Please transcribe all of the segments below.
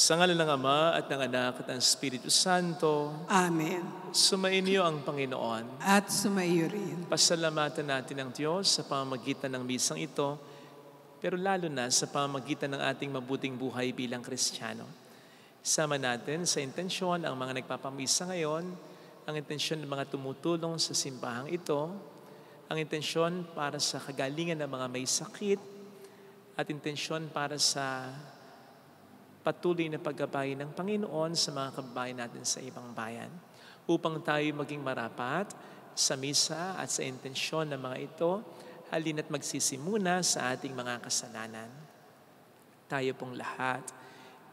Sa ngalan ng Ama at ng Anak at ng Espiritu Santo. Amen. Sumainyo ang Panginoon. At sumaiyo rin. Pasalamatan natin ang Diyos sa pamamagitan ng misang ito, pero lalo na sa pamamagitan ng ating mabuting buhay bilang Kristiyano. Sama natin sa intensyon ang mga nagpapamisa ngayon, ang intensyon ng mga tumutulong sa simbahang ito, ang intensyon para sa kagalingan ng mga may sakit, at intensyon para sa patuloy na paggabay ng Panginoon sa mga kababayan natin sa ibang bayan. Upang tayo maging marapat sa misa at sa intensyon ng mga ito, halina't magsisimuna sa ating mga kasalanan. Tayo pong lahat,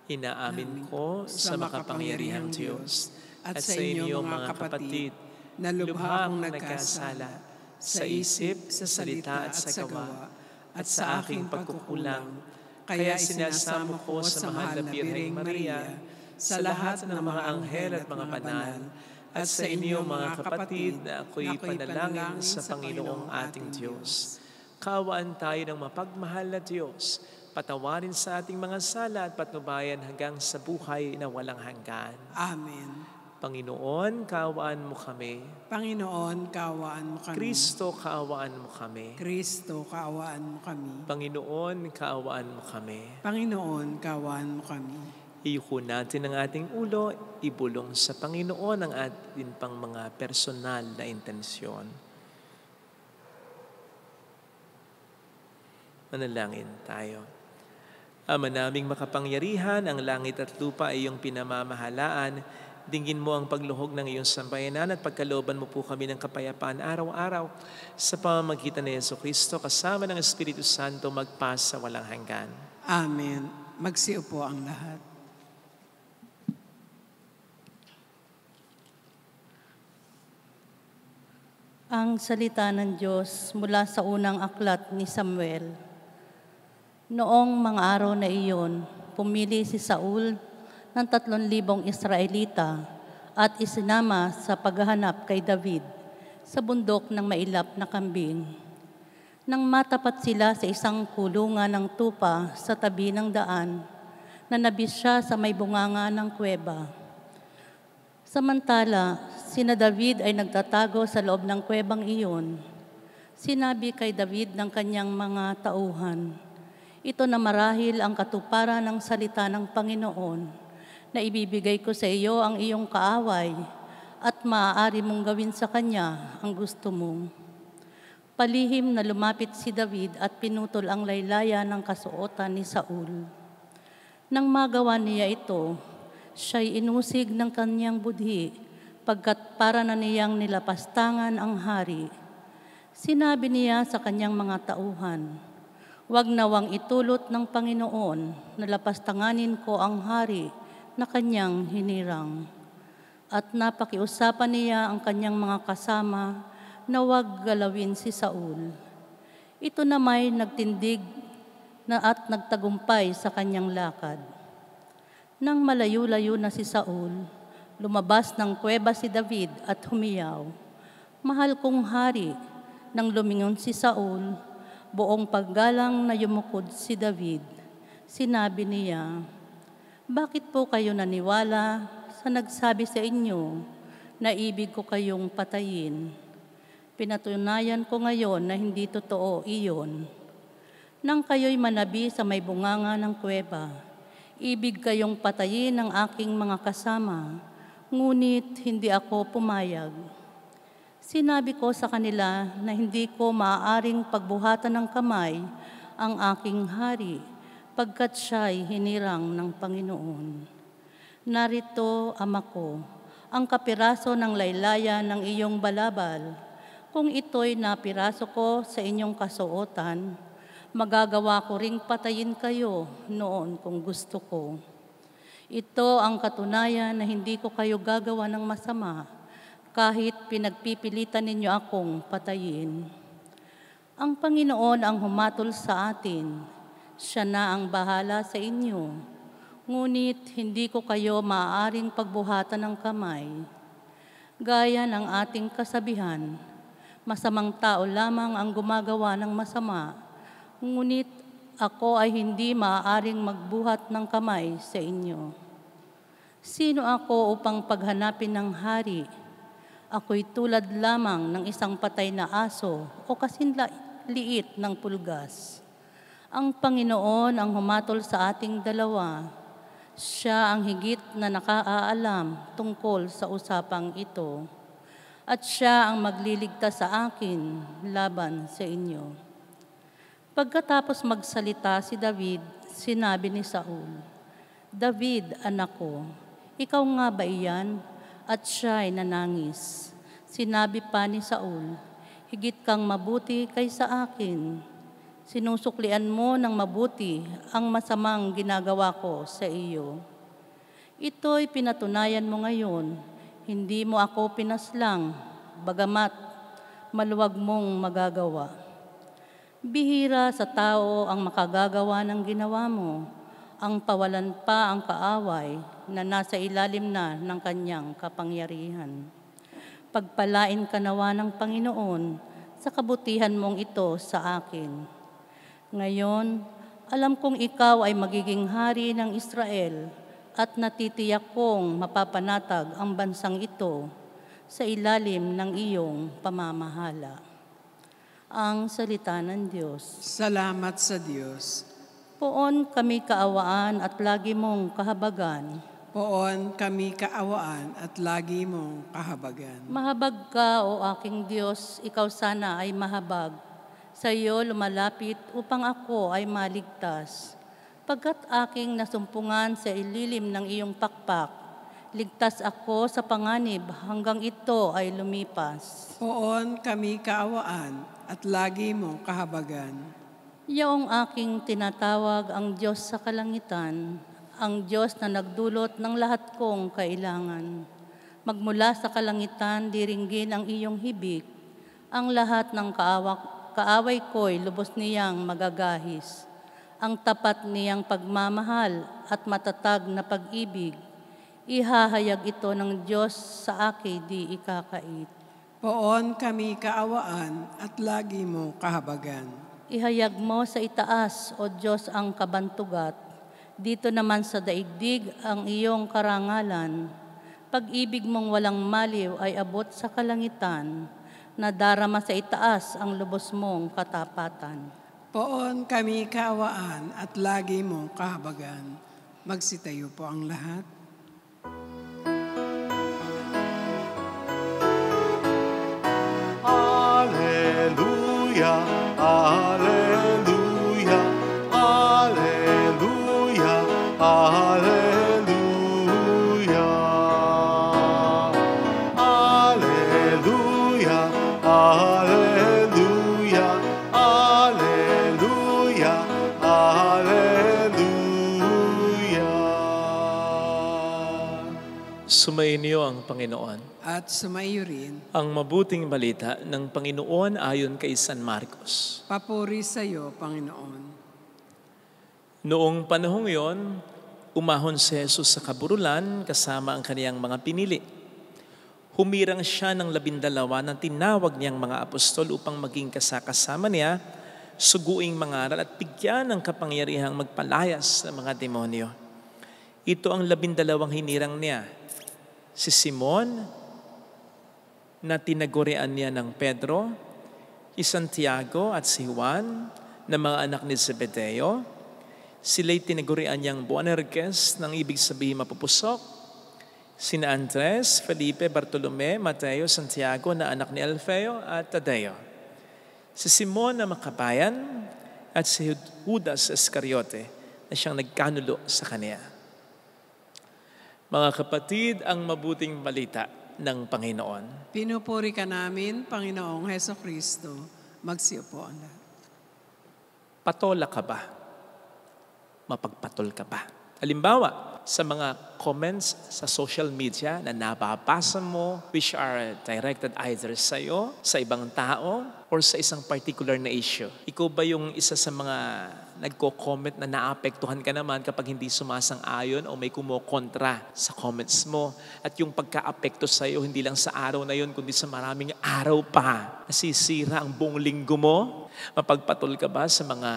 inaamin ko sa makapangyarihang Diyos at sa inyo mga kapatid na lubha akong nagkasala sa isip, sa salita at sa gawa at sa aking pagkukulang. Kaya sinasamo ko sa mahal na Birheng Maria, sa lahat ng mga anghel at mga banal, at sa inyo mga kapatid na ako'y panalangin sa Panginoong ating Diyos. Kaawaan tayo ng mapagmahal na Diyos, patawarin sa ating mga sala at patnubayan hanggang sa buhay na walang hanggan. Amen. Panginoon, kaawaan mo kami. Panginoon, kaawaan mo kami. Kristo, kaawaan mo kami. Kristo, kaawaan mo kami. Panginoon, kaawaan mo kami. Panginoon, kaawaan mo kami. Iyuko natin ang ating ulo, ibulong sa Panginoon ang ating pang mga personal na intensyon. Manalangin tayo. Ama naming makapangyarihan, ang langit at lupa ay iyong pinamamahalaan. Dinggin mo ang pagluhog ng iyong sambayanan at pagkalooban mo po kami ng kapayapaan araw-araw sa pamamagitan ni Jesucristo kasama ng Espiritu Santo magpas sa walang hanggan. Amen. Magsiupo ang lahat. Ang salita ng Diyos mula sa unang aklat ni Samuel. Noong mga araw na iyon, pumili si Saul ng 3,000 Israelita at isinama sa paghahanap kay David sa bundok ng mailap na kambing. Nang matapat sila sa isang kulungan ng tupa sa tabi ng daan, nanabis siya sa may bunganga ng kuweba. Samantala, sina David ay nagtatago sa loob ng kuwebang iyon. Sinabi kay David ng kanyang mga tauhan, "Ito na marahil ang katuparan ng salita ng Panginoon, na ibibigay ko sa iyo ang iyong kaaway at maaari mong gawin sa kanya ang gusto mo." Palihim na lumapit si David at pinutol ang laylayan ng kasuotan ni Saul. Nang magawa niya ito, siya'y inusig ng kanyang budhi pagkat para na niyang nilapastangan ang hari. Sinabi niya sa kanyang mga tauhan, Huwag nawang itulot ng Panginoon na lapastanganin ko ang hari na kanyang hinirang. At napakiusapan niya ang kanyang mga kasama na huwag galawin si Saul. Ito na may nagtindig na at nagtagumpay sa kanyang lakad. Nang malayo-layo na si Saul, lumabas ng kuweba si David at humiyaw, "Mahal kong hari." Nang lumingon si Saul, buong paggalang na yumukod si David. Sinabi niya, "Bakit po kayo naniwala sa nagsabi sa inyo na ibig ko kayong patayin? Pinatunayan ko ngayon na hindi totoo iyon. Nang kayo'y manabi sa may bunganga ng kuweba, ibig kayong patayin ng aking mga kasama, ngunit hindi ako pumayag. Sinabi ko sa kanila na hindi ko maaaring pagbuhatan ng kamay ang aking hari, pagkat siya'y hinirang ng Panginoon. Narito, ama ko, ang kapiraso ng laylayan ng iyong balabal. Kung ito'y napiraso ko sa inyong kasuotan, magagawa ko ring patayin kayo noon kung gusto ko. Ito ang katunayan na hindi ko kayo gagawa ng masama, kahit pinagpipilitan ninyo akong patayin. Ang Panginoon ang humatol sa atin. Siya na ang bahala sa inyo. Ngunit hindi ko kayo maaaring pagbuhatan ng kamay. Gaya ng ating kasabihan, masamang tao lamang ang gumagawa ng masama, ngunit ako ay hindi maaaring magbuhat ng kamay sa inyo. Sino ako upang paghanapin ng hari? Ako'y tulad lamang ng isang patay na aso o kasinliit ng pulgas. Ang Panginoon ang humatol sa ating dalawa. Siya ang higit na nakaalam tungkol sa usapang ito. At siya ang magliligtas sa akin laban sa inyo." Pagkatapos magsalita si David, sinabi ni Saul, "David, anak ko, ikaw nga ba iyan?" At siya'y nanangis. Sinabi pa ni Saul, "Higit kang mabuti kaysa akin. Sinusuklian mo ng mabuti ang masamang ginagawa ko sa iyo. Ito'y pinatunayan mo ngayon, hindi mo ako pinaslang, bagamat maluwag mong magagawa. Bihira sa tao ang makagagawa ng ginawa mo, ang pawalan pa ang kaaway na nasa ilalim na ng kanyang kapangyarihan. Pagpalain ka nawa ng Panginoon sa kabutihan mong ito sa akin. Ngayon, alam kong ikaw ay magiging hari ng Israel at natitiyak kong mapapanatag ang bansang ito sa ilalim ng iyong pamamahala." Ang salita ng Diyos. Salamat sa Diyos. Poon kami kaawaan at lagi mong kahabagan. Poon kami kaawaan at lagi mong kahabagan. Mahabag ka, O aking Diyos, ikaw sana ay mahabag. Sa iyo lumalapit upang ako ay maligtas. Pagkat aking nasumpungan sa ililim ng iyong pakpak, ligtas ako sa panganib hanggang ito ay lumipas. Poon kami kaawaan at lagi mong kahabagan. Iyong aking tinatawag ang Diyos sa kalangitan, ang Diyos na nagdulot ng lahat kong kailangan. Magmula sa kalangitan, diringgin ang iyong hibik, ang lahat ng kaaway ko'y lubos niyang magagahis. Ang tapat niyang pagmamahal at matatag na pag-ibig, ihahayag ito ng Diyos sa akin di ikakait. Poon kami kaawaan at lagi mong kahabagan. Ihayag mo sa itaas, O Diyos, ang kabantugat. Dito naman sa daigdig ang iyong karangalan. Pag-ibig mong walang maliw ay abot sa kalangitan. Nadarama sa itaas ang lubos mong katapatan. Poon kami kaawaan at lagi mong kahabagan. Magsitayo po ang lahat. Alleluia, alleluia, alleluia, alleluia. Alleluia, alleluia, alleluia, Sumainyo ang Panginoon. At sumaiyo rin. Ang mabuting balita ng Panginoon ayon kay San Marcos. Papuri sa iyo, Panginoon. Noong panahong yon, umahon si Jesus sa kaburulan kasama ang kaniyang mga pinili. Humirang siya ng 12 na tinawag niyang mga apostol upang maging kasakasama niya, suguing mangaral at bigyan ng kapangyarihang magpalayas ng mga demonyo. Ito ang 12 hinirang niya. Si Simon, na tinagurian niya ng Pedro, si Santiago at si Juan, na mga anak ni Zebedeo. Sila'y tinagurian niyang Boanerges, nang ibig sabihin mapupusok. Sina Andres, Felipe, Bartolome, Mateo, Santiago na anak ni Alfeo at Tadeo. Si Simon na makabayan at si Judas Iscariote na siyang nagkanulo sa kaniya. Mga kapatid, ang mabuting balita ng Panginoon. Pinupuri ka namin, Panginoong Heso Kristo. Magsiupo ang lahat. Patola ka ba? Mapagpatol ka ba? Halimbawa, sa mga comments sa social media na nababasa mo which are directed either sa iyo, sa ibang tao, or sa isang particular na issue. Ikaw ba yung isa sa mga nagko-comment na naapektuhan ka naman kapag hindi sumasang-ayon o may kumokontra sa comments mo? At yung pagka-apekto sa iyo, hindi lang sa araw na yun, kundi sa maraming araw pa. Nasisira ang buong linggo mo. Mapagpatol ka ba sa mga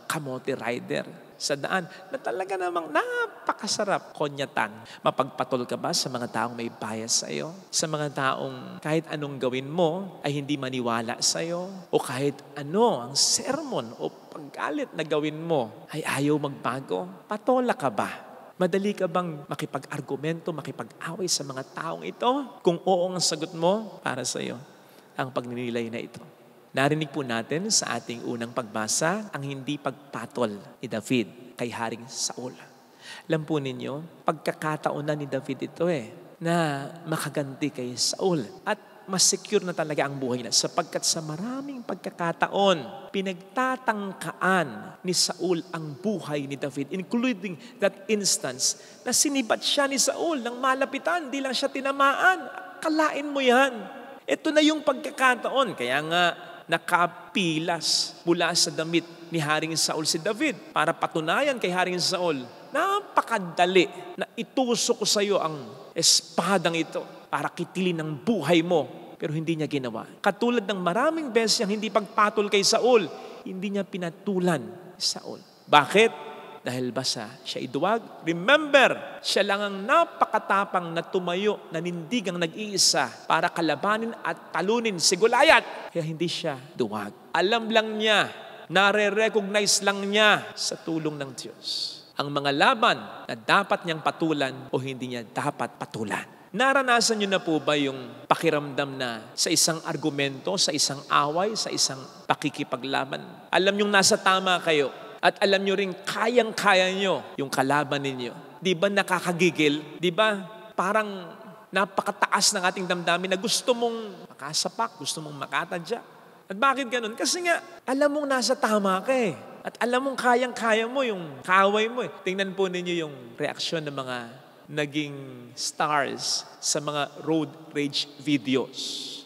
kamote rider sa daan na talaga namang napakasarap konyatan? Mapagpatol ka ba sa mga taong may bias sa iyo? Sa mga taong kahit anong gawin mo ay hindi maniwala sa iyo? O kahit ano ang sermon o paggalit na gawin mo ay ayaw magbago? Patola ka ba? Madali ka bang makipag-argumento, makipag-away sa mga taong ito? Kung oo ang sagot mo, para sa iyo ang pagninilay na ito. Narinig po natin sa ating unang pagbasa ang hindi pagpatol ni David kay Haring Saul. Alam po ninyo, pagkakataon na ni David ito na makaganti kay Saul. At mas secure na talaga ang buhay na sapagkat sa maraming pagkakataon, pinagtatangkaan ni Saul ang buhay ni David, including that instance na sinibat siya ni Saul ng malapitan, di lang siya tinamaan. Kalain mo yan. Ito na yung pagkakataon. Kaya nga, nakapilas mula sa damit ni Haring Saul si David para patunayan kay Haring Saul, napakadali na itusok ko sa iyo ang espadang ito para kitilin ang buhay mo. Pero hindi niya ginawa. Katulad ng maraming beses niyang hindi pagpatol kay Saul, hindi niya pinatulan si Saul. Bakit? Dahil basta siya iduwag. Remember, siya lang ang napakatapang na tumayo, nanindigang nag-iisa para kalabanin at talunin si Goliath. Kaya hindi siya duwag. Alam lang niya, nare-recognize lang niya sa tulong ng Diyos ang mga laban na dapat niyang patulan o hindi niya dapat patulan. Naranasan niyo na po ba yung pakiramdam na sa isang argumento, sa isang away, sa isang pakikipaglaban? Alam niyong nasa tama kayo. At alam nyo rin, kayang-kaya nyo yung kalaban ninyo. Di ba nakakagigil? Di ba parang napakataas ng ating damdamin na gusto mong makasapak, gusto mong makatadya? At bakit ganun? Kasi nga, alam mong nasa tama ka At alam mong kayang-kaya mo yung kaaway mo Tingnan po ninyo yung reaksyon ng mga naging stars sa mga road rage videos.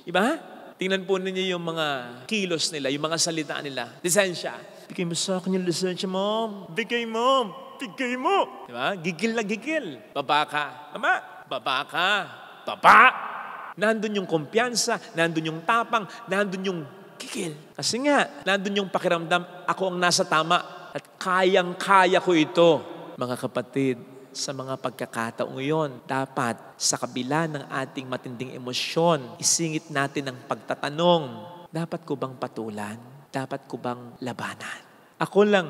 Diba? Tingnan po ninyo yung mga kilos nila, yung mga salita nila. Lisensya. Bigay mo sa akin yung lisensya mo. Bigay mo. Bigay mo. Diba? Gigil na gigil. Baba ka. Ama, baba ka. Baba. Nandun yung kumpiyansa, nandun yung tapang, nandun yung gigil. Kasi nga, nandun yung pakiramdam, ako ang nasa tama at kayang-kaya ko ito. Mga kapatid, sa mga pagkakataong iyon, dapat sa kabila ng ating matinding emosyon, isingit natin ang pagtatanong, dapat ko bang patulan? Dapat ko bang labanan? Ako lang,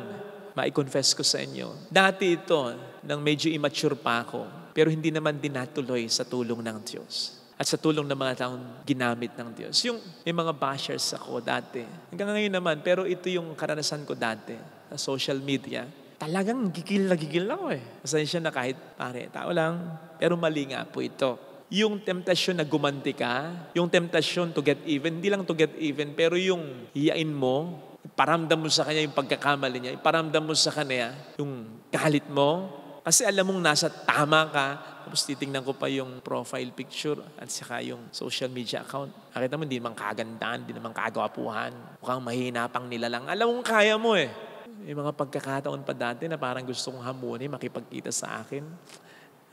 mai-confess ko sa inyo, dati ito, nang medyo immature pa ako, pero hindi naman din natuloy sa tulong ng Diyos. At sa tulong ng mga taong ginamit ng Diyos. Yung may mga bashers ako dati. Hanggang ngayon naman, pero ito yung karanasan ko dati sa social media. Talagang gigil na gigil ako Pasensya na kahit pare, tao lang. Pero mali nga po ito. Yung temptasyon na gumanti ka, yung temptasyon to get even, hindi lang to get even, pero yung hiyain mo, iparamdam mo sa kanya yung pagkakamali niya, iparamdam mo sa kanya yung galit mo, Kasi alam mong nasa tama ka, tapos titingnan ko pa yung profile picture at saka yung social media account. Nakita mo, hindi naman kagandaan, hindi naman kagwapuhan. Mukhang mahina pang nilalang. Alam mong kaya mo eh. May mga pagkakataon pa dati na parang gusto kong hamunin, makipagkita sa akin.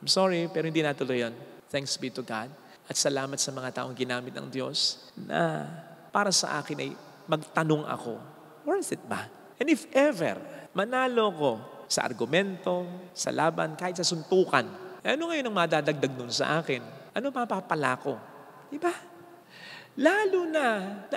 I'm sorry, pero hindi natuloy yun. Thanks be to God. At salamat sa mga taong ginamit ng Diyos na para sa akin ay magtanong ako, worth it ba? And if ever, manalo ko sa argumento, sa laban, kahit sa suntukan, ano ngayon ang madadagdag nun sa akin? Ano mapapala ko? Diba? Lalo na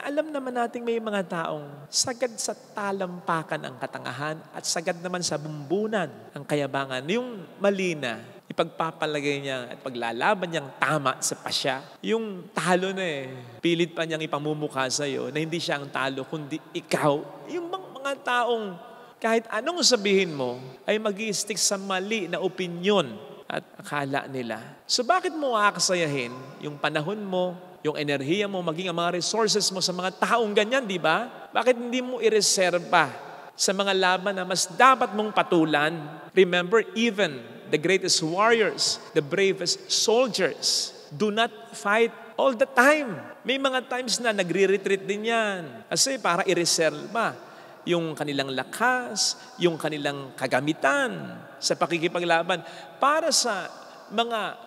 alam naman nating may mga taong sagad sa talampakan ang katangahan at sagad naman sa bumbunan ang kayabangan. Yung mali na, ipagpapalagay niya at paglalaban niyang tama sa pasya. Yung talo na pilit pa niyang ipamumukha sa'yo na hindi siya ang talo, kundi ikaw. Yung mga taong kahit anong sabihin mo ay mag-i-stick sa mali na opinyon at akala nila. So bakit mo aakasayahin yung panahon mo, yung enerhiya mo, maging ang mga resources mo sa mga taong ganyan, di ba? Bakit hindi mo ireserba sa mga laban na mas dapat mong patulan? Remember, even the greatest warriors, the bravest soldiers, do not fight all the time. May mga times na nagre-retreat din yan. Kasi para i-reserva yung kanilang lakas, yung kanilang kagamitan sa pakikipaglaban para sa mga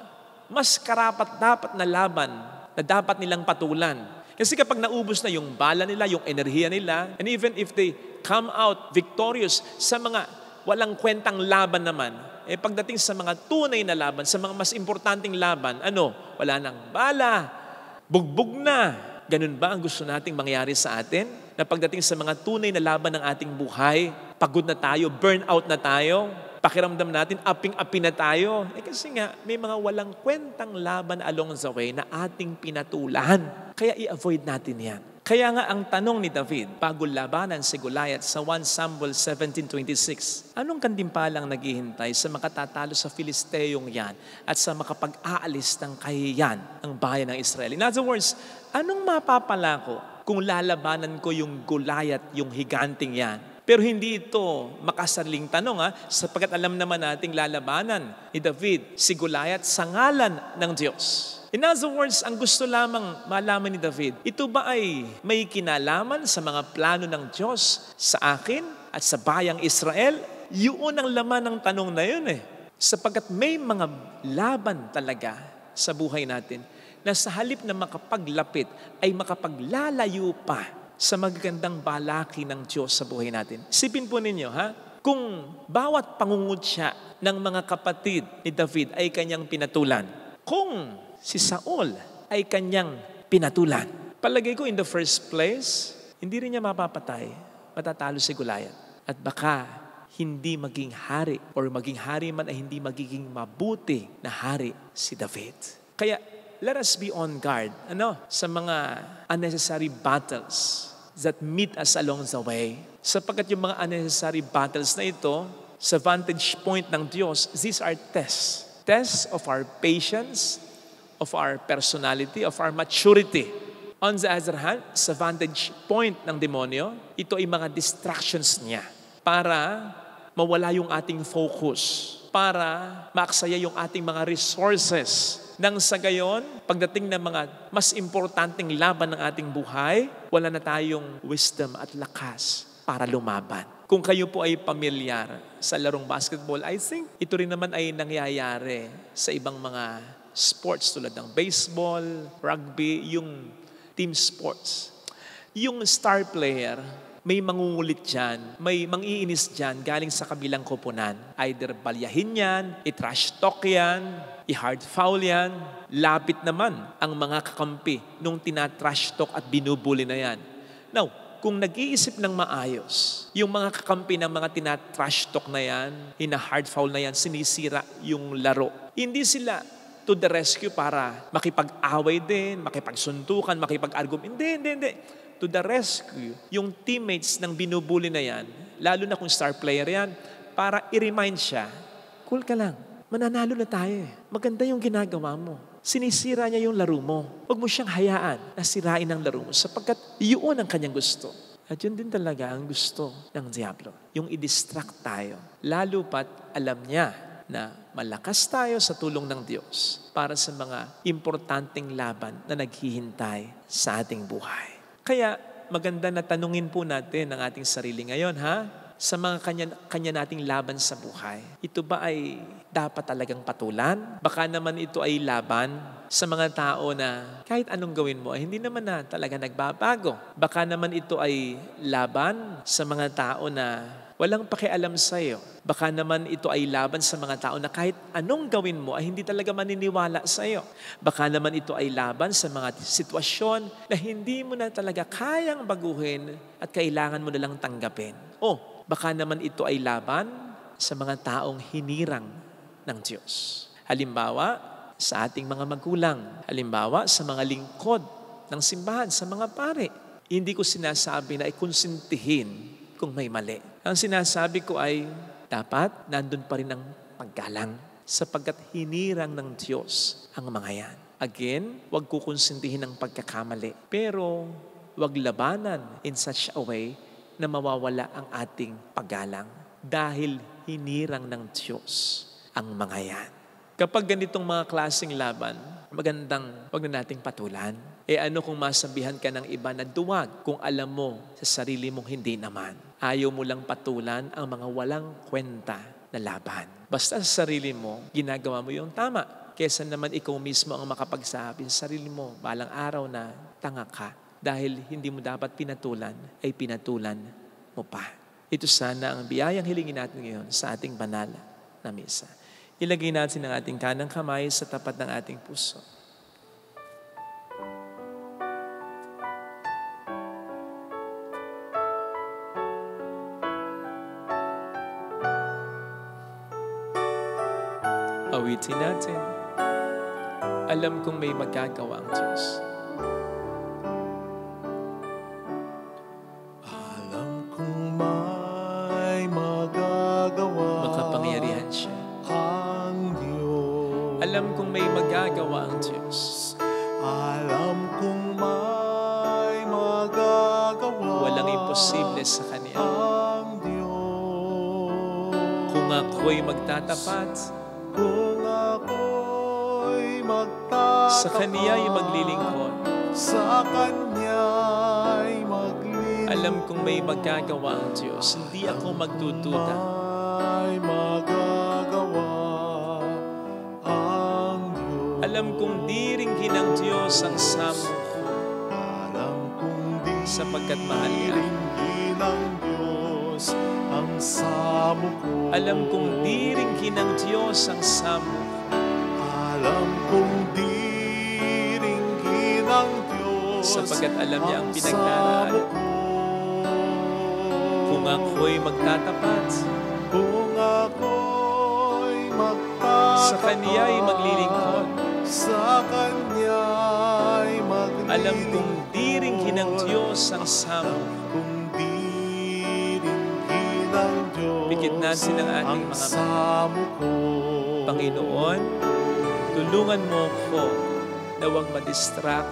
mas karapat-dapat na laban na dapat nilang patulan. Kasi kapag naubos na yung bala nila, yung enerhiya nila, and even if they come out victorious sa mga walang kwentang laban naman, pagdating sa mga tunay na laban, sa mga mas importanteng laban, wala nang bala, bugbog na. Ganun ba ang gusto nating mangyari sa atin? Na pagdating sa mga tunay na laban ng ating buhay, pagod na tayo, burn out na tayo, pakiramdam natin, aping-api na tayo. Kasi nga, may mga walang kwentang laban along the way na ating pinatulan. Kaya i-avoid natin yan. Kaya nga ang tanong ni David, bago labanan si Goliath sa 1 Samuel 17:26, anong kandimpalang naghihintay sa makatatalo sa Filisteyong yan at sa makapag-aalis ng kahiyan ng bayan ng Israel? In other words, anong mapapala ko kung lalabanan ko yung Goliath, yung higanting yan? Pero hindi ito makasariling tanong sapagkat alam naman nating lalabanan ni David si Goliath sa ngalan ng Diyos. In other words, ang gusto lamang malaman ni David, ito ba ay may kinalaman sa mga plano ng Diyos sa akin at sa bayang Israel? Yun ang laman ng tanong na yun Sapagkat may mga laban talaga sa buhay natin na sa halip na makapaglapit ay makapaglalayo pa sa magagandang balaki ng Diyos sa buhay natin. Isipin po ninyo, kung bawat pangungutya ng mga kapatid ni David ay kanyang pinatulan, kung si Saul ay kanyang pinatulan, palagay ko in the first place, hindi rin niya mapapatay, matatalo si Goliath. At baka hindi maging hari or maging hari man ay hindi magiging mabuti na hari si David. Kaya let us be on guard sa mga unnecessary battles that meet us along the way. Sapagkat yung mga unnecessary battles na ito, sa vantage point ng Diyos, these are tests. Tests of our patience, of our personality, of our maturity. On the other hand, sa vantage point ng demonyo, ito ay mga distractions niya para mawala yung ating focus, para maaksaya yung ating mga resources. Nang sa gayon, pagdating ng mga mas importanteng laban ng ating buhay, wala na tayong wisdom at lakas para lumaban. Kung kayo po ay pamilyar sa larong basketball, I think ito rin naman ay nangyayari sa ibang mga sports tulad ng baseball, rugby, yung team sports. Yung star player, may mangungulit dyan, may mangiinis dyan galing sa kabilang koponan. Either balyahin yan, i-trash talk yan, i-hard foul yan. Lapit naman ang mga kakampi nung tinatrash talk at binubuli na yan. Now, kung nag-iisip ng maayos, yung mga kakampi ng mga tinatrash talk na yan, hina-hard foul na yan, sinisira yung laro. Hindi sila to the rescue para makipag-away din, makipagsuntukan, makipag-argument. Hindi. To the rescue, yung teammates ng binubuli na yan, lalo na kung star player yan, para i-remind siya, cool ka lang, mananalo na tayo Maganda yung ginagawa mo. Sinisira niya yung laro mo. Huwag mo siyang hayaan na sirain ang laro mo sapagkat yun ang kanyang gusto. At yun din talaga ang gusto ng Diablo. Yung i-distract tayo. Lalo pat alam niya na malakas tayo sa tulong ng Diyos para sa mga importanteng laban na naghihintay sa ating buhay. Kaya maganda na tanungin po natin ang ating sarili ngayon, sa mga kanya nating laban sa buhay. Ito ba ay dapat talagang patulan? Baka naman ito ay laban sa mga tao na kahit anong gawin mo ay hindi naman na talaga nagbabago. Baka naman ito ay laban sa mga tao na walang pakialam sa iyo. Baka naman ito ay laban sa mga tao na kahit anong gawin mo ay hindi talaga maniniwala sa iyo. Baka naman ito ay laban sa mga sitwasyon na hindi mo na talaga kayang baguhin at kailangan mo na lang tanggapin. Baka naman ito ay laban sa mga taong hinirang ng Diyos. Halimbawa, sa ating mga magulang. Halimbawa, sa mga lingkod ng simbahan, sa mga pare. Hindi ko sinasabi na ikonsintihin kung may mali. Ang sinasabi ko ay dapat nandun pa rin ang paggalang sapagkat hinirang ng Diyos ang mga yan. Again, huwag kukonsintihin ang pagkakamali. Pero huwag labanan in such a way na mawawala ang ating paggalang dahil hinirang ng Diyos ang mga yan. Kapag ganitong mga klaseng laban, magandang wag na nating patulan. Ano kung masabihan ka ng iba na duwag kung alam mo sa sarili mong hindi naman. Ayaw mo lang patulan ang mga walang kwenta na laban. Basta sa sarili mo, ginagawa mo yung tama. Kesa naman ikaw mismo ang makapagsabi sa sarili mo, balang araw na tanga ka. Dahil hindi mo dapat pinatulan, ay pinatulan mo pa. Ito sana ang biyayang hilingin natin ngayon sa ating banal na misa. Ilagay natin ang ating kanang kamay sa tapat ng ating puso. Awitin natin. Alam kong may magagawa ang Diyos. Alam kong may magagawa Makapangyarihan siya. ang Diyos. Alam kong may magagawa ang Diyos. Alam kong may magagawa Walang imposible sa Kanya. ang Diyos. Kung ako'y magtatapat, Kung ako'y magtatapat sa Kaniya'y maglilingkod. sa Kanya'y maglilingkod. Alam kong may magagawa ang Diyos. Hindi ako magdududa. May magagawa ang Diyos. Alam kong diringgin ng Diyos ang samo ko Alam kong di sapagkat mahal niya. ringgin ng Diyos ang samo ko. Alam kong diringgin ng Diyos ang samo ko Alam kong di ringgin ng Diyos sapagkat alam niya ang samo pinagdaraan. ko. Kung ako'y magtatapat, Kung ako'y magtatapat sa Kaniya'y maglilingkod. sa Kanya'y maglilingkod. Alam kong diringgin ng Diyos ang samo ko. Kung diringgin ng Diyos Pikit natin ang ating mga samo ko. Panginoon, tulungan mo ko na huwag madistract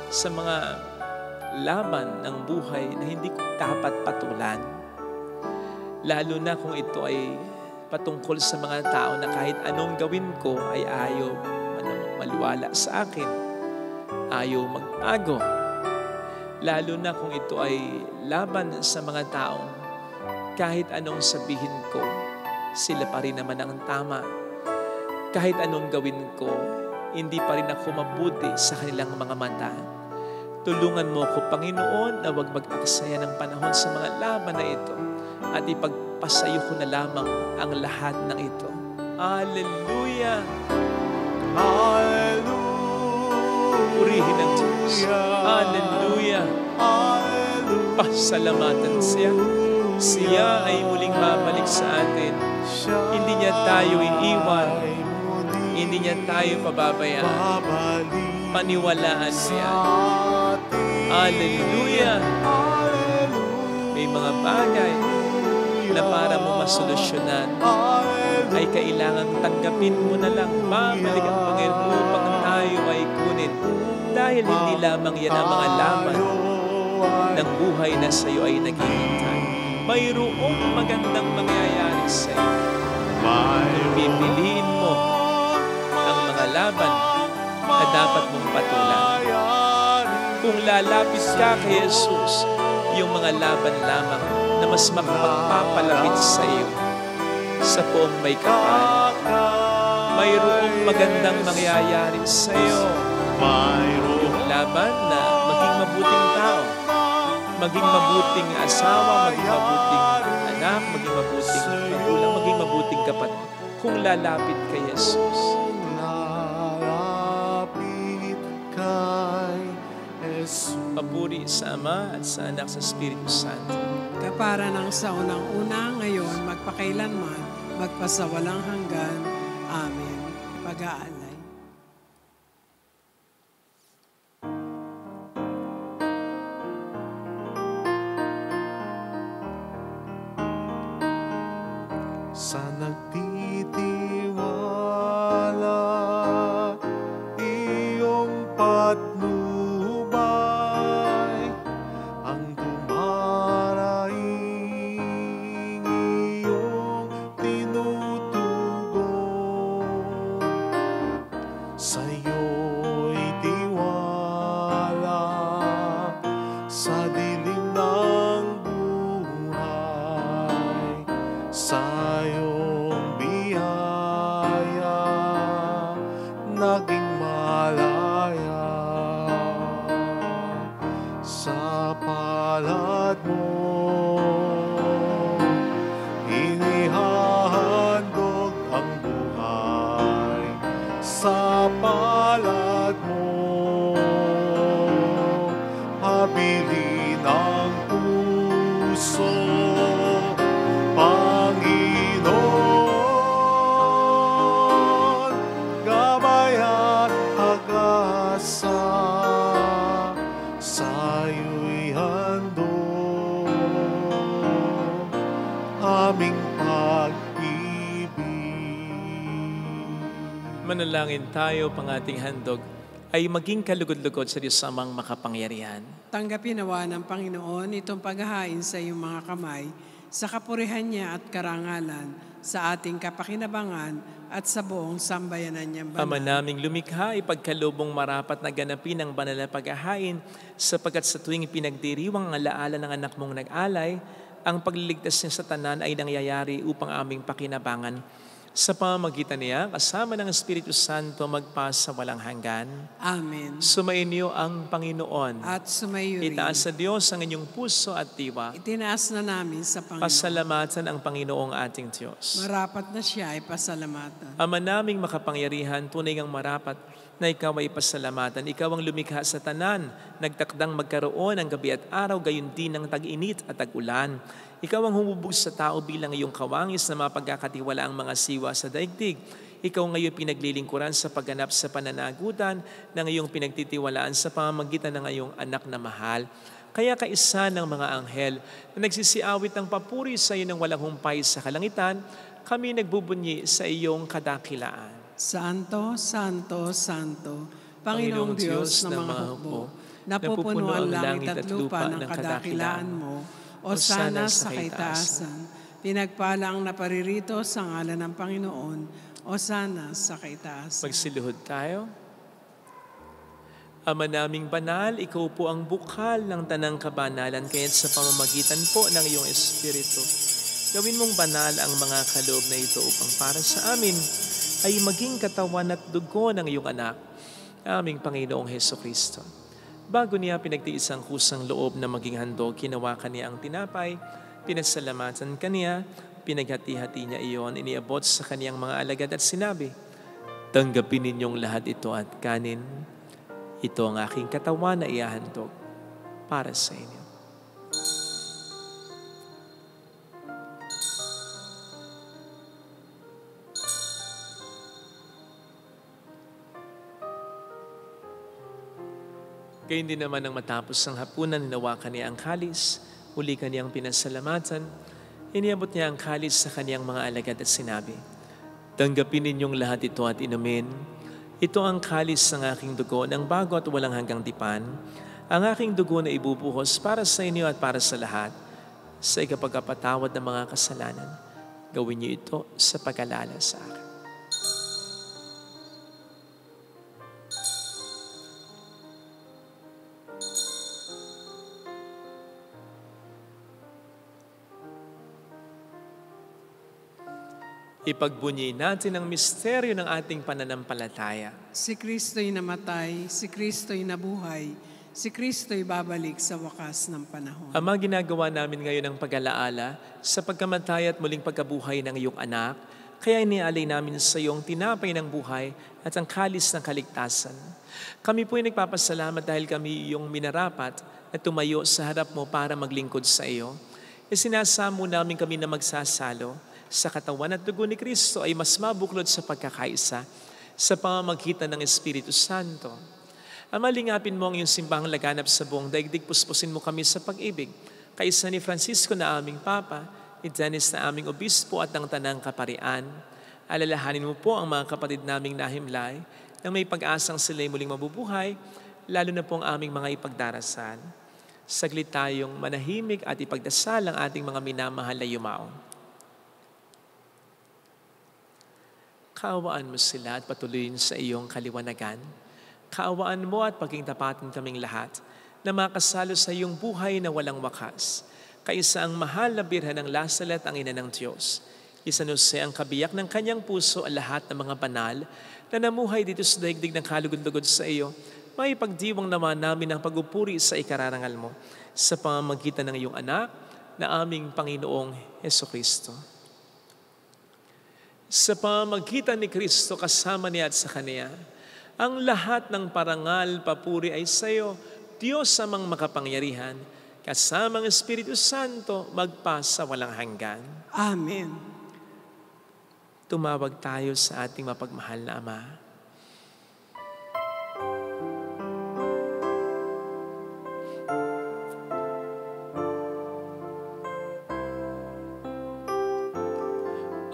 sa mga laban ng buhay na hindi ko dapat patulan. Lalo na kung ito ay patungkol sa mga tao na kahit anong gawin ko ay ayaw maliwala sa akin. Ayaw magbago. Lalo na kung ito ay laban sa mga taong kahit anong sabihin ko, sila pa rin naman ang tama. Kahit anong gawin ko, hindi pa rin ako mabuti sa kanilang mga mata. Tulungan mo ko, Panginoon, na huwag mag-aksaya ng panahon sa mga laban na ito at ipagpasayo ko na lamang ang lahat ng ito. Hallelujah! Hallelujah. Purihin ang Diyos. Hallelujah! Hallelujah. Pasalamatan siya. Siya ay muling babalik sa atin. Hindi niya tayo iiwan. Hindi niya tayo pababayaan. Paniwalaan mo yan. Hallelujah! May mga bagay na para mo masolusyonan ay kailangang tanggapin mo na lang. Babalik ang Panginoon upang tayo ay kunin. Dahil hindi lamang yan ang mga laman ng buhay na sa iyo ay naghihintay. Mayroong magandang mangyayari sa iyo. Kung laban na dapat mong patulan. Kung lalapit ka kay Jesus, yung mga laban lamang na mas makapagpapalapit sa iyo sa poong may kapal. Mayroong magandang mangyayari sa iyo. Yung laban na maging mabuting tao, maging mabuting asawa, maging mabuting anak, maging mabuting magulang, maging mabuting kapatid. Kung lalapit kay Jesus. Papuri sa Ama at sa Anak sa Espiritu Santo. Kapara ng sa unang-una, ngayon, magpakailanman, magpasawalang hanggan. Amen. Pag-aalay. Sa nagtitiwala, iyong patnubay, ang dumaraing iyong tinutugon. Sa'yo'y tiwala sa dilim ng buhay, sa'yong biyaya naging malaya. Sa palad mo inihahandog ang buhay, sa palad mo habilin ang puso, Panginoon, gabay at pag-asa, sa'yo'y handog aming pag-ibig. Manalangin tayo, pang ating handog ay maging kalugod-lugod sa Diyos Amang makapangyarihan. Tanggapin nawa ng Panginoon itong paghahain sa iyong mga kamay, sa kapurihan niya at karangalan, sa ating kapakinabangan at sa buong sambayanan niyang banal. Ama naming lumikha, ipagkalubong marapat na ganapin ang banal na paghahain, sapagkat sa tuwing pinagdiriwang ang alaala ng anak mong nag-alay, ang pagliligtas niya sa tanan ay nangyayari upang aming pakinabangan. Sa pamamagitan niya, kasama ng Espiritu Santo, magpasa walang hanggan. Amen. Sumainyo ang Panginoon. At sumayo rin. Itaas sa Diyos ang inyong puso at diwa. Itinaas na namin sa Panginoon. Pasalamatan ang Panginoong ating Diyos. Marapat na siya ay pasalamatan. Ama naming makapangyarihan, tunay ngang marapat na ikaw ay pasalamatan. Ikaw ang lumikha sa tanan, nagtakdang magkaroon ng gabi at araw, gayon din ng tag-init at tag-ulan. Ikaw ang humubog sa tao bilang iyong kawangis na mapagkakatiwala ang mga siwa sa daigdig. Ikaw ngayon pinaglilingkuran sa pagganap sa pananagutan ng iyong pinagtitiwalaan sa pamamagitan ng iyong anak na mahal. Kaya kaisa ng mga anghel na nagsisiawit ng papuri sa iyo ng walang humpay sa kalangitan, kami nagbubunyi sa iyong kadakilaan. Santo, Santo, Santo, Panginoong Diyos ng mga hukbo, napupuno ang langit at lupa ng kadakilaan mo, o sana sa kaitaasan. Pinagpala ang naparirito sa ngalan ng Panginoon, o sana sa kaitaasan. Magsiluhod tayo. Ama naming banal, ikaw po ang bukal ng tanang kabanalan, kaya't sa pamamagitan po ng iyong Espiritu, gawin mong banal ang mga kaloob na ito upang para sa amin ay maging katawan at dugo ng iyong anak, aming Panginoong Hesukristo. Bago niya pinagtiis ang kusang loob na maging handog, kinawakan niya ang tinapay, pinasalamatan kaniya, pinaghati-hati niya iyon, iniabot sa kaniyang mga alagad at sinabi, "Tanggapin ninyong lahat ito at kanin. Ito ang aking katawan na iahandog para sa inyo." Gayun din naman nang matapos ang hapunan, hinawakan niya ang kalis, uli kaniyang pinasalamatan, iniabot niya ang kalis sa kaniyang mga alagad at sinabi, "Tanggapin ninyong lahat ito at inumin. Ito ang kalis ng aking dugo ng bago at walang hanggang tipan, ang aking dugo na ibubuhos para sa inyo at para sa lahat, sa ikapagpatawad ng mga kasalanan. Gawin niyo ito sa pag-alala sa akin." Ipagbunyi natin ang misteryo ng ating pananampalataya. Si Kristo'y namatay, si Kristo'y nabuhay, si Kristo'y babalik sa wakas ng panahon. Ama, ginagawa namin ngayon ang pag-alaala sa pagkamatay at muling pagkabuhay ng iyong anak, kaya inialay namin sa iyong tinapay ng buhay at ang kalis ng kaligtasan. Kami po'y nagpapasalamat dahil kami iyong minarapat na tumayo sa harap mo para maglingkod sa iyo. Isinasamo namin kami na magsasalo sa katawan at dugo ni Kristo ay mas mabuklod sa pagkakaisa sa pamamagitan ng Espiritu Santo. Ama, lingapin mo ang iyong simbahang laganap sa buong daigdig, puspusin mo kami sa pag-ibig. Kaisa ni Francisco na aming Papa, ni Dennis na aming Obispo at ng Tanang Kaparian. Alalahanin mo po ang mga kapatid naming nahimlay nang may pag-asang sila'y muling mabubuhay, lalo na po ang aming mga ipagdarasal. Saglit tayong manahimik at ipagdasal ang ating mga minamahal na yumao. Kaawaan mo sila at patuloyin sa iyong kaliwanagan. Kaawaan mo at pagkingtapatin kaming lahat na makasalo sa iyong buhay na walang wakas. Kaisa ang mahal na birhen ng Lasalet, ang ina ng Diyos. Isanuse ang kabiyak ng kanyang puso ang lahat ng mga banal na namuhay dito sa daigdig ng kalugod-lugod sa iyo. May pagdiwang naman namin ang pagupuri sa ikararangal mo sa pamamagitan ng iyong anak na aming Panginoong Hesukristo. Sa pamamagitan ni Kristo kasama niya at sa Kanya, ang lahat ng parangal, papuri ay sa iyo, Diyos amang makapangyarihan, kasamang Espiritu Santo, magpasa walang hanggan. Amen. Tumawag tayo sa ating mapagmahal na Ama.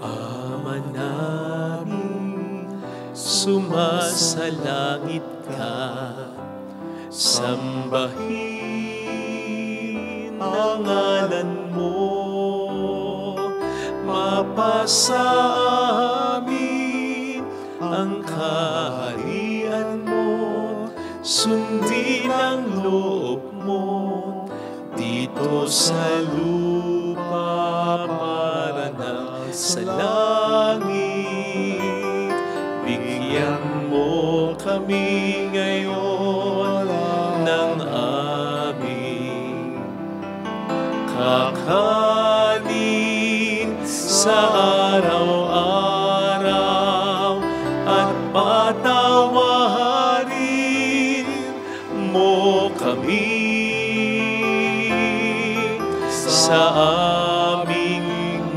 Ama namin, sumasalangit ka, sambahin ang ngalan mo, mapasa amin ang kaharian mo, sundin ang loob mo dito sa lupa para na sa langit. Bigyan mo kami ngayon ng aming kakanin sa araw-araw at patawarin mo kami sa aming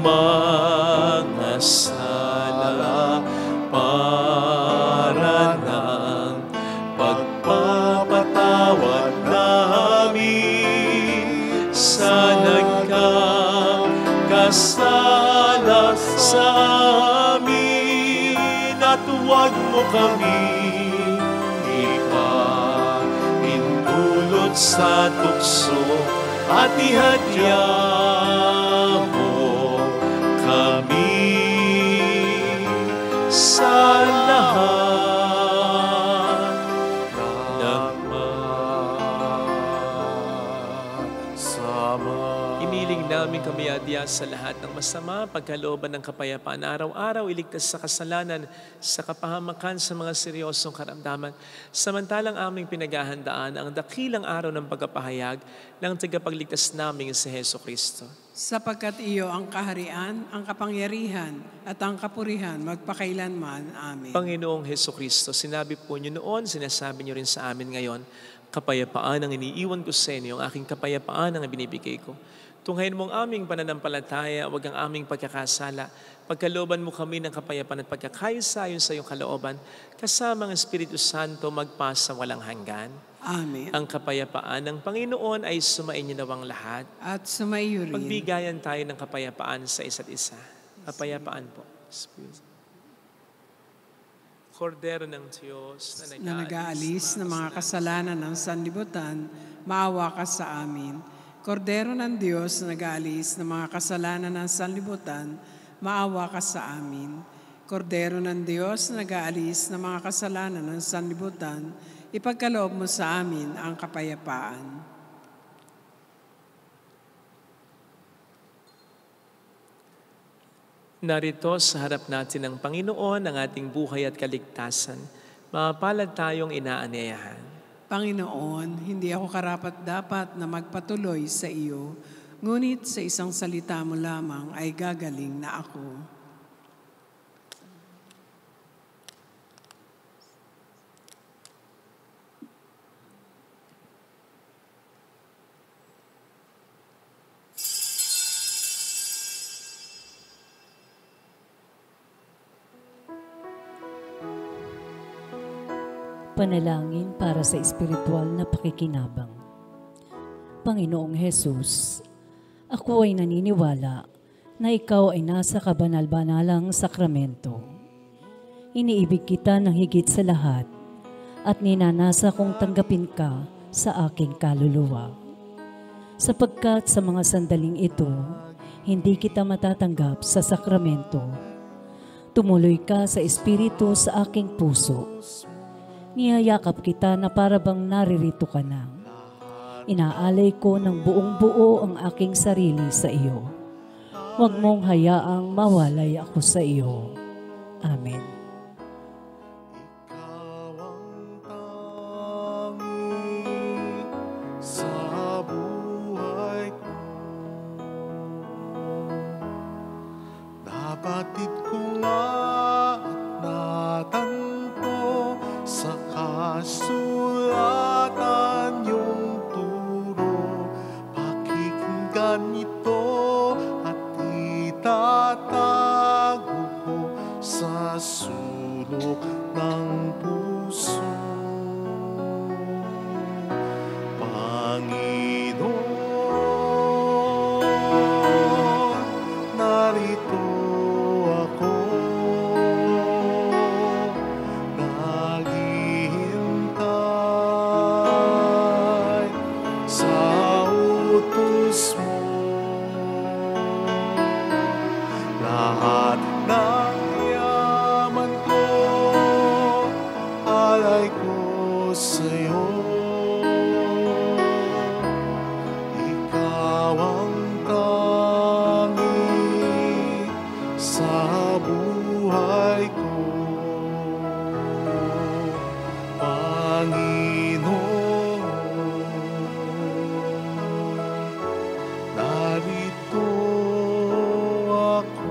mga sala para ng pagpapatawad namin sa nagkakasala sa amin, at huwag mo kami ipahintulot sa tukso at ihadya mo kami sa lahat ng masama. Iniling namin kami adya sa lahat ng masama, pagkalooban ng kapayapaan, araw-araw iligtas sa kasalanan, sa kapahamakan, sa mga seryosong karamdaman. Samantalang aming pinaghahandaan ang dakilang araw ng pagkapahayag ng tagapagligtas naming si Hesukristo. Sapagkat iyo ang kaharian, ang kapangyarihan, at ang kapurihan magpakailanman. Amen. Panginoong Hesukristo, sinabi po niyo noon, sinasabi niyo rin sa amin ngayon, kapayapaan ang iniiwan ko sa inyo, ang aking kapayapaan ang binibigay ko. Tunghayin mo ang aming pananampalataya, huwag ang aming pagkakasala. Pagkalooban mo kami ng kapayapaan at pagkakaisa ayon sa iyong kalooban, kasama ang Espiritu Santo magpasa walang hanggan. Amen. Ang kapayapaan ng Panginoon ay sumainyo nawang lahat. At sumaiyo rin. Pagbigayan tayo ng kapayapaan sa isa't isa. Kapayapaan po. Kordero ng Diyos na nag-aalis ng mga kasalanan ng sanlibutan, maawa ka sa amin. Kordero ng Diyos na nag-aalis ng mga kasalanan ng sanlibutan, maawa ka sa amin. Kordero ng Diyos na nag-aalis ng mga kasalanan ng sanlibutan, ipagkaloob mo sa amin ang kapayapaan. Narito sa harap natin ng Panginoon ang ating buhay at kaligtasan. Mapalad tayong inaanyayahan. Panginoon, hindi ako karapat-dapat na magpatuloy sa iyo, ngunit sa isang salita mo lamang ay gagaling na ako. Panalangin para sa espiritual na pakikinabang. Panginoong Hesus, ako ay naniniwala na ikaw ay nasa kabanal-banalang sakramento. Iniibig kita ng higit sa lahat at ninanasa kong tanggapin ka sa aking kaluluwa. Sapagkat sa mga sandaling ito, hindi kita matatanggap sa sakramento. Tumuloy ka sa espiritu sa aking puso. Niyayakap kita na parabang naririto ka na. Inaalay ko ng buong buo ang aking sarili sa iyo. Huwag mong hayaang mawalay ako sa iyo. Amen. Ikaw ang tangi sa buhay ko. Nabatid ko nga at natanto sa kasulatan yung turo. Pakikinggan ito at itatago ko sa sulok ng puso. Panginoon, narito ako. Naghihintay sa utos mo. Lahat ng yaman ko, alay ko sa'yo. Ikaw ang tangi sa buhay ko. Panginoon, narito ako.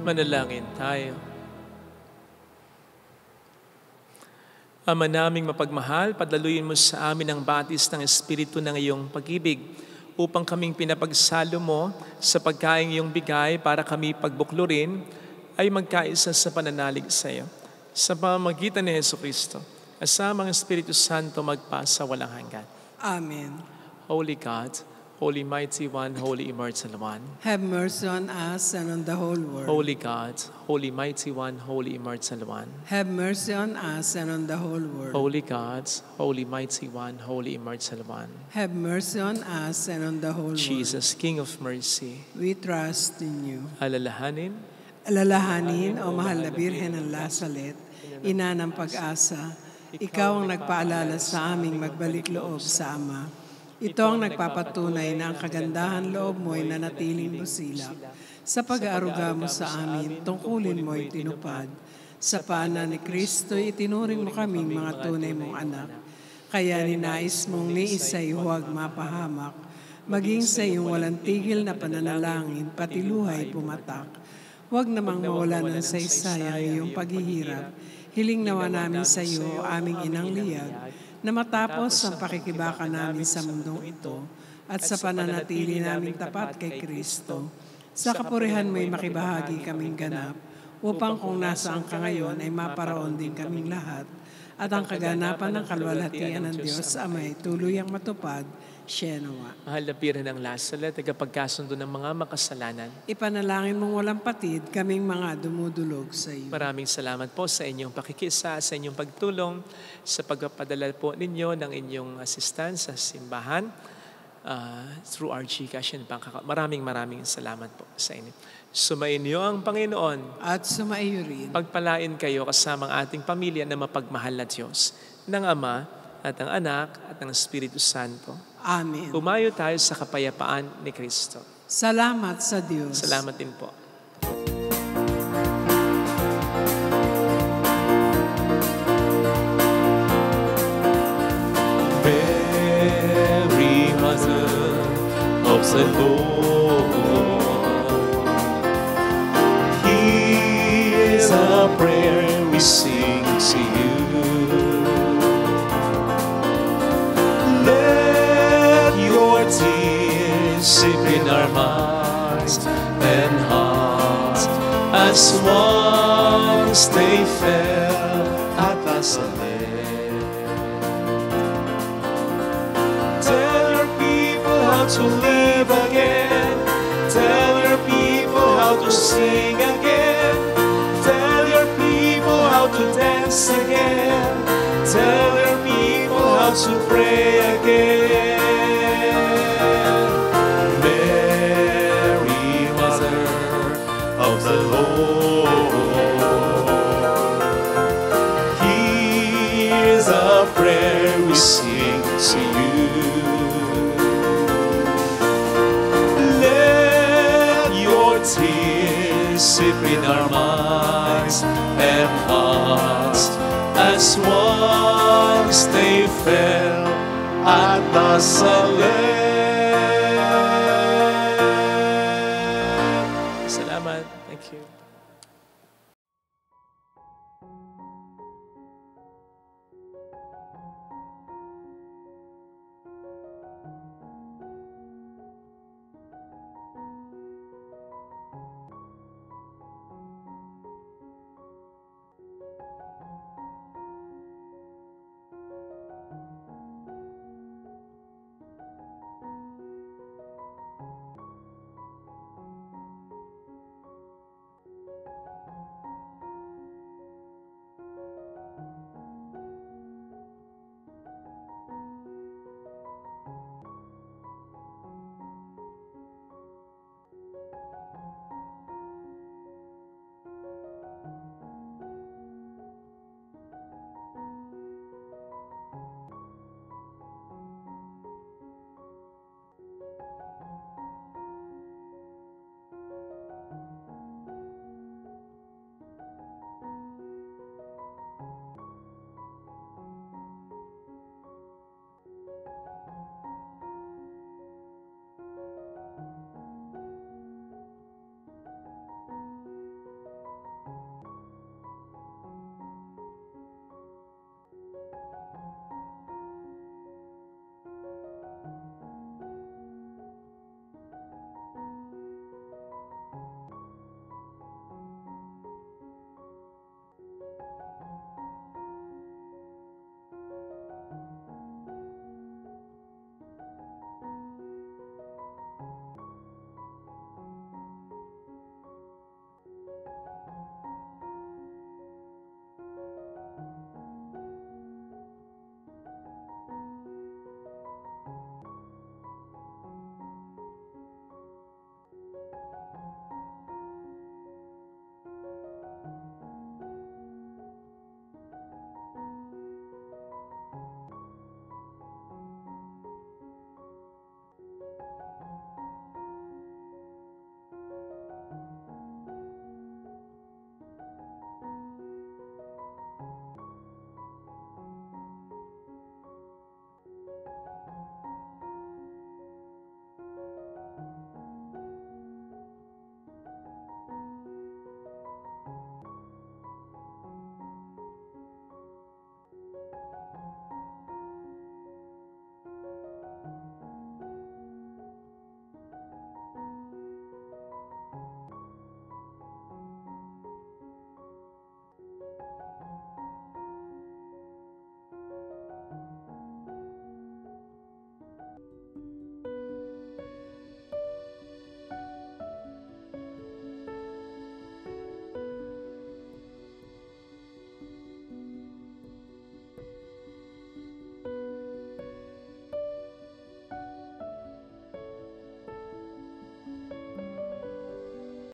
Manalangin tayo. Ama naming mapagmahal, padlaluin mo sa amin ang batis ng Espiritu ng iyong pag-ibig upang kaming pinapagsalo mo sa pagkaing iyong bigay para kami pagbuklurin ay magkaisa sa pananalig sa iyo. Sa pamamagitan ni Jesucristo, kasama ang Espiritu Santo magpasa walang hanggan. Amen. Holy God, Holy Mighty One, Holy Immortal One. Have mercy on us and on the whole world. Holy God, Holy Mighty One, Holy Immortal One. Have mercy on us and on the whole world. Holy God, Holy Mighty One, Holy Immortal One. Have mercy on us and on the whole world. Jesus, King of Mercy, We trust in you. alalahanin, Alalahanin, O mahal na Birhen ng Lasalet, ina ng pag-asa, ikaw ang nagpaalala sa aming magbalik loob sa Ama. Ito ang nagpapatunay na ang kagandahan loob mo ay nanatiling busilak. Sa pag-aaruga mo sa amin, tungkulin mo ay tinupad. Sa paanan ni Kristo, itinuring mo kaming mga tunay mong anak. Kaya ninais mong ni isa'y huwag mapahamak, maging sa iyong walang tigil na pananalangin, pati luhay pumatak. Huwag namang mawala ng saysay ang iyong paghihirap. Hiling nawa namin sa iyo, aming inang liyag, na matapos ang pakikibaka namin sa mundong ito at sa pananatili naming tapat kay Kristo, sa kapurihan mo'y makibahagi kaming ganap, upang kung nasaan ka ngayon ay maparoon din kaming lahat, at ang kaganapan ng kalwalhatian ng Diyos Amay tuluyang matupad, siya nawa. mahal na Birhen ng Lasalet, tagapagkasundo ng mga makasalanan. Ipanalangin mong walang patid kaming mga dumudulog sa iyo. Maraming salamat po sa inyong pakikisa, sa inyong pagtulong, sa pagpapadala po ninyo ng inyong assistance sa simbahan through our Gcash. Maraming salamat po sa inyo. Sumainyo ang Panginoon. At sumaiyo rin. Pagpalain kayo kasama ang ating pamilya na mapagmahal na Diyos, ng Ama at ng Anak at ng Espiritu Santo. Amen. Pumayo tayo sa kapayapaan ni Kristo. Salamat sa Diyos. Salamat din po. Mary, Mother of the Lord, here's a prayer we sing to you. Let your tears sip in our minds and hearts as once they fell at Nazareth. Tell your people how to live again. Tell your people how to sing again. Tell your people how to dance again. Tell your people how to pray again. Mary, Mother of the Lord, here's a prayer we sing to you. Let your tears sip in our minds and hearts as once they fell at Nazareth. Salamat. Thank you.